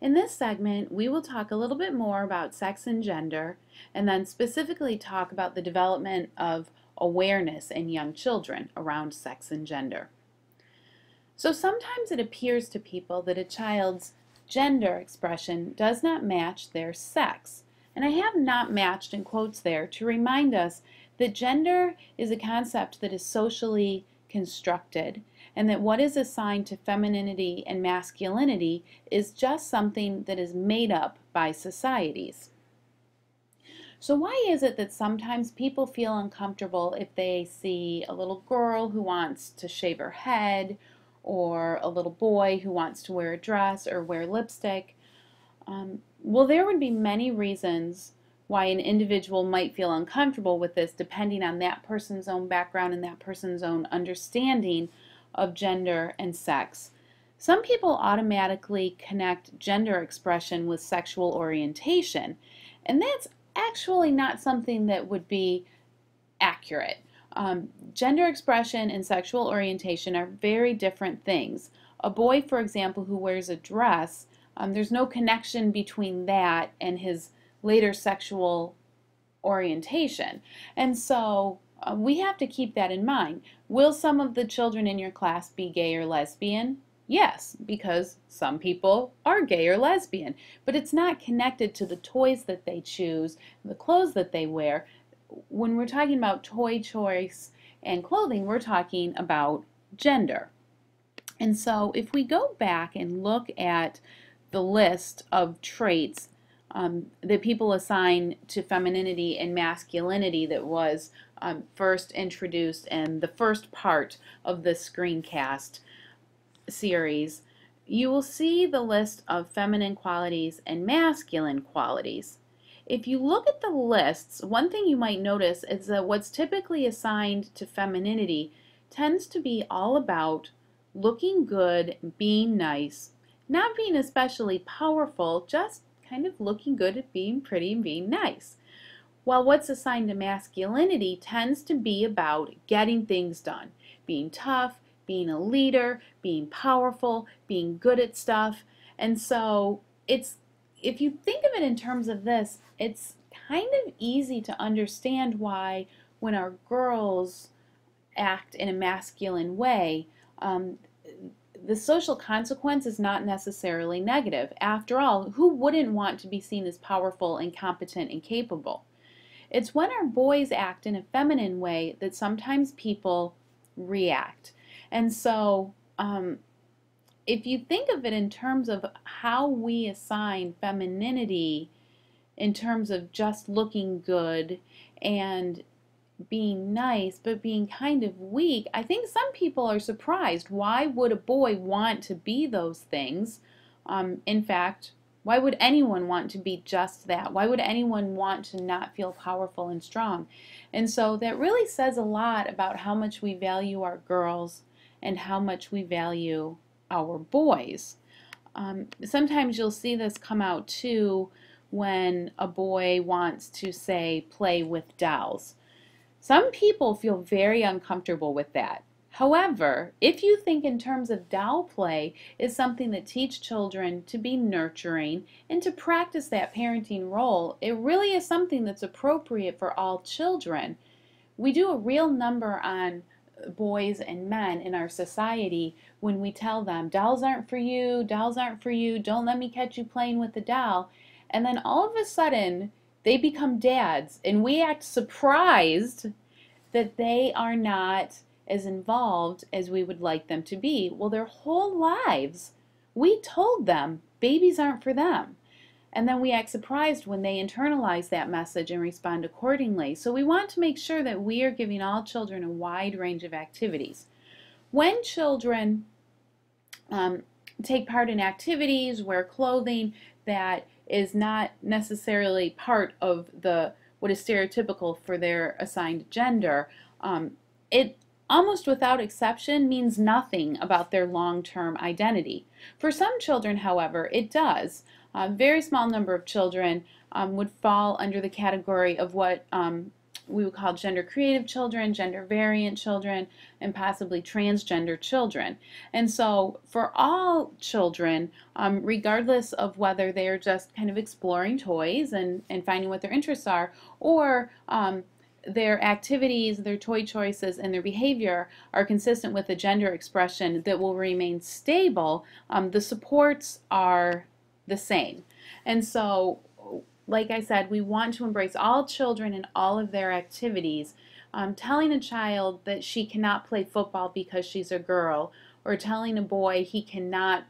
In this segment, we will talk a little bit more about sex and gender, and then specifically talk about the development of awareness in young children around sex and gender. So sometimes it appears to people that a child's gender expression does not match their sex. And I have "not matched" in quotes there to remind us that gender is a concept that is socially constructed, and that what is assigned to femininity and masculinity is just something that is made up by societies. So why is it that sometimes people feel uncomfortable if they see a little girl who wants to shave her head, or a little boy who wants to wear a dress or wear lipstick? Well, there would be many reasons why an individual might feel uncomfortable with this, depending on that person's own background and that person's own understanding of gender and sex. Some people automatically connect gender expression with sexual orientation, and that's actually not something that would be accurate. Gender expression and sexual orientation are very different things. A boy, for example, who wears a dress, there's no connection between that and his later sexual orientation. And so we have to keep that in mind. Will some of the children in your class be gay or lesbian? Yes, because some people are gay or lesbian, but it's not connected to the toys that they choose, the clothes that they wear. When we're talking about toy choice and clothing, we're talking about gender. And so if we go back and look at the list of traits that people assign to femininity and masculinity that was first introduced in the first part of the screencast series, you will see the list of feminine qualities and masculine qualities. If you look at the lists, one thing you might notice is that what's typically assigned to femininity tends to be all about looking good, being nice, not being especially powerful, just kind of looking good at being pretty and being nice. While what's assigned to masculinity tends to be about getting things done, being tough, being a leader, being powerful, being good at stuff. And so if you think of it in terms of this, it's kind of easy to understand why when our girls act in a masculine way, the social consequence is not necessarily negative. After all, who wouldn't want to be seen as powerful and competent and capable? It's when our boys act in a feminine way that sometimes people react. And so if you think of it in terms of how we assign femininity in terms of just looking good and being nice but being kind of weak, I think some people are surprised. Why would a boy want to be those things? In fact, why would anyone want to be just that? Why would anyone want to not feel powerful and strong? And so that really says a lot about how much we value our girls and how much we value our boys. Sometimes you'll see this come out too when a boy wants to, say, play with dolls. Some people feel very uncomfortable with that. However, if you think in terms of doll play is something that teaches children to be nurturing and to practice that parenting role, it really is something that's appropriate for all children. We do a real number on boys and men in our society when we tell them, dolls aren't for you, dolls aren't for you, don't let me catch you playing with the doll. And then all of a sudden, they become dads, and we act surprised that they are not as involved as we would like them to be. Well, their whole lives, we told them babies aren't for them. And then we act surprised when they internalize that message and respond accordingly. So we want to make sure that we are giving all children a wide range of activities. When children take part in activities, wear clothing that is not necessarily part of what is stereotypical for their assigned gender, it almost without exception means nothing about their long-term identity. For some children, however, it does. A very small number of children would fall under the category of what we would call gender creative children, gender variant children, and possibly transgender children. And so for all children, regardless of whether they're just kind of exploring toys and finding what their interests are, or their activities, their toy choices, and their behavior are consistent with a gender expression that will remain stable, the supports are the same. And so, like I said, we want to embrace all children and all of their activities. Telling a child that she cannot play football because she's a girl, or telling a boy he cannot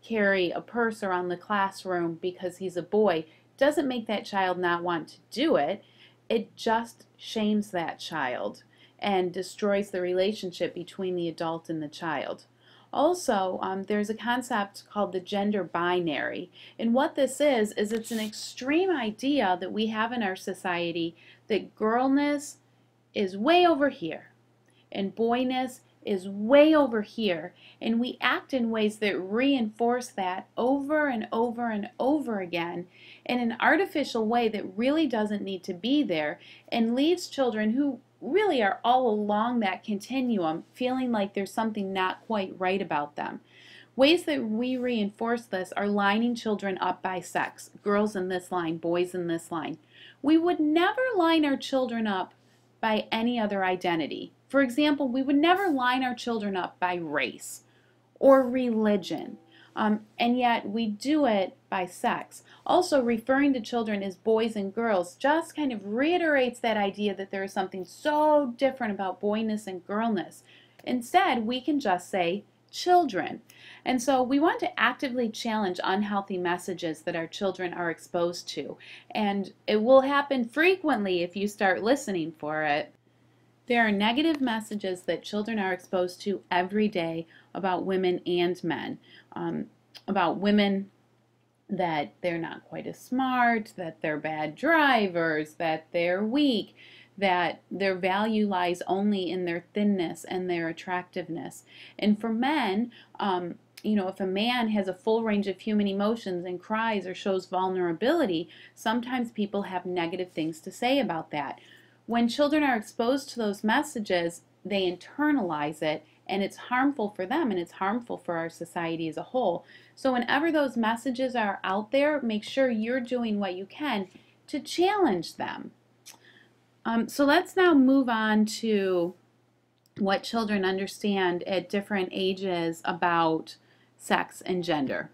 carry a purse around the classroom because he's a boy, doesn't make that child not want to do it. It just shames that child and destroys the relationship between the adult and the child. Also, there's a concept called the gender binary. And what this is it's an extreme idea that we have in our society that girlness is way over here and boyness is way over here. And we act in ways that reinforce that over and over and over again in an artificial way that really doesn't need to be there, and leaves children who really are all along that continuum feeling like there's something not quite right about them. Ways that we reinforce this are lining children up by sex. Girls in this line, boys in this line. We would never line our children up by any other identity. For example, we would never line our children up by race or religion, and yet we do it by sex. Also, referring to children as boys and girls just kind of reiterates that idea that there is something so different about boyness and girlness. Instead, we can just say children. And so we want to actively challenge unhealthy messages that our children are exposed to. And it will happen frequently if you start listening for it. There are negative messages that children are exposed to every day about women and men. About women, that they're not quite as smart, that they're bad drivers, that they're weak, that their value lies only in their thinness and their attractiveness. And for men, if a man has a full range of human emotions and cries or shows vulnerability, sometimes people have negative things to say about that. When children are exposed to those messages, they internalize it, and it's harmful for them and it's harmful for our society as a whole. So whenever those messages are out there, make sure you're doing what you can to challenge them. So let's now move on to what children understand at different ages about sex and gender.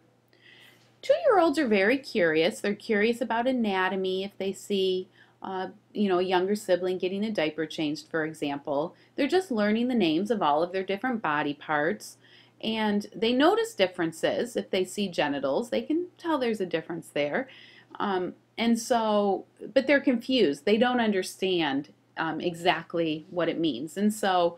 2-year-olds are very curious. They're curious about anatomy. If they see a younger sibling getting a diaper changed, for example, they're just learning the names of all of their different body parts, and they notice differences. If they see genitals, they can tell there's a difference there. And so, but they're confused. They don't understand exactly what it means. And so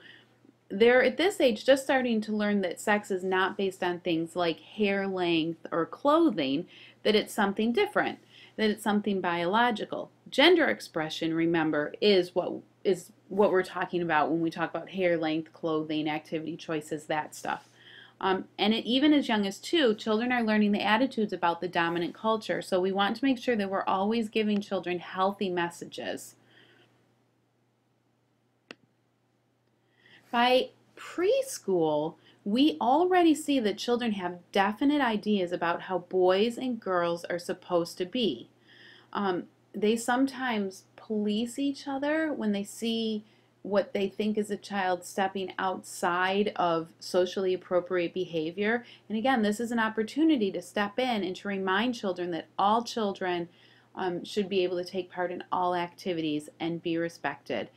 they're at this age just starting to learn that sex is not based on things like hair length or clothing, that it's something different, that it's something biological. Gender expression, remember, is what we're talking about when we talk about hair length, clothing, activity choices, that stuff. And even as young as 2, children are learning the attitudes about the dominant culture. So we want to make sure that we're always giving children healthy messages. By preschool, we already see that children have definite ideas about how boys and girls are supposed to be. They sometimes police each other when they see what they think is a child stepping outside of socially appropriate behavior. And again, this is an opportunity to step in and to remind children that all children should be able to take part in all activities and be respected.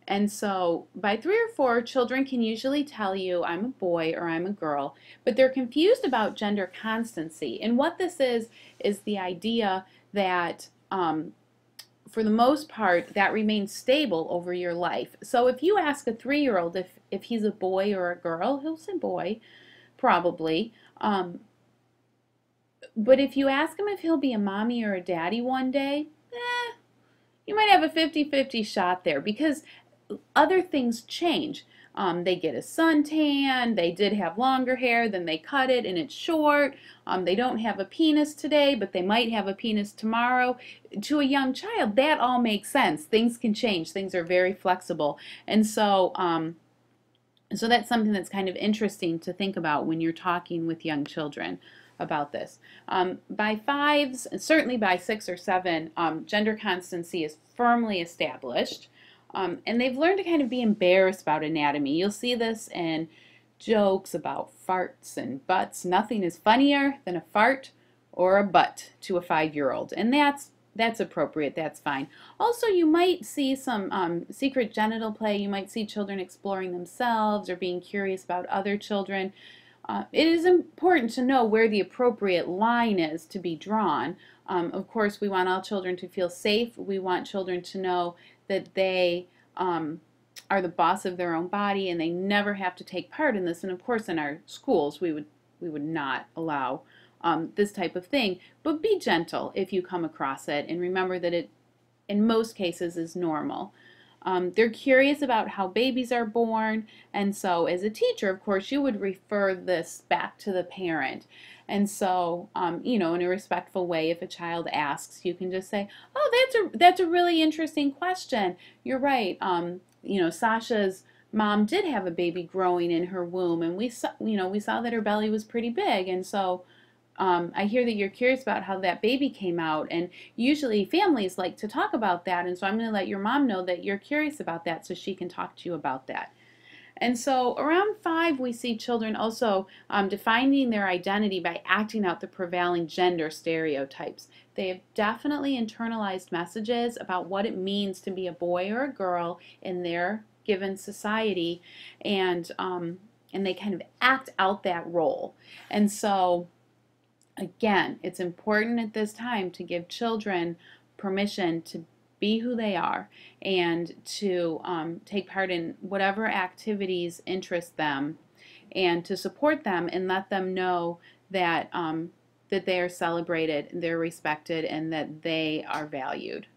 And so by 3 or 4, children can usually tell you, I'm a boy or I'm a girl, but they're confused about gender constancy. And what this is the idea that for the most part, that remains stable over your life. So if you ask a 3-year-old if he's a boy or a girl, he'll say boy, probably. But if you ask him if he'll be a mommy or a daddy one day, you might have a 50-50 shot there, because other things change. They get a suntan. They did have longer hair, then they cut it and it's short. They don't have a penis today, but they might have a penis tomorrow. To a young child, that all makes sense. Things can change. Things are very flexible. And so that's something that's kind of interesting to think about when you're talking with young children about this. By fives, and certainly by 6 or 7, gender constancy is firmly established. And they've learned to kind of be embarrassed about anatomy. You'll see this in jokes about farts and butts. Nothing is funnier than a fart or a butt to a 5-year-old. And that's appropriate, that's fine. Also, you might see some secret genital play. You might see children exploring themselves or being curious about other children. It is important to know where the appropriate line is to be drawn. Of course, we want all children to feel safe. We want children to know that they are the boss of their own body and they never have to take part in this. And of course, in our schools, we would not allow this type of thing. But be gentle if you come across it, and remember that it, in most cases, is normal. They're curious about how babies are born, and so as a teacher, of course, you would refer this back to the parent. And so, you know, in a respectful way, if a child asks, you can just say, "Oh, that's a really interesting question. You're right. You know, Sasha's mom did have a baby growing in her womb, and we saw that her belly was pretty big, and so." I hear that you're curious about how that baby came out, and usually families like to talk about that, and so I'm going to let your mom know that you're curious about that so she can talk to you about that. And so around 5, we see children also defining their identity by acting out the prevailing gender stereotypes. They have definitely internalized messages about what it means to be a boy or a girl in their given society, and they kind of act out that role. And so again, it's important at this time to give children permission to be who they are and to take part in whatever activities interest them, and to support them and let them know that, that they are celebrated, they're respected, and that they are valued.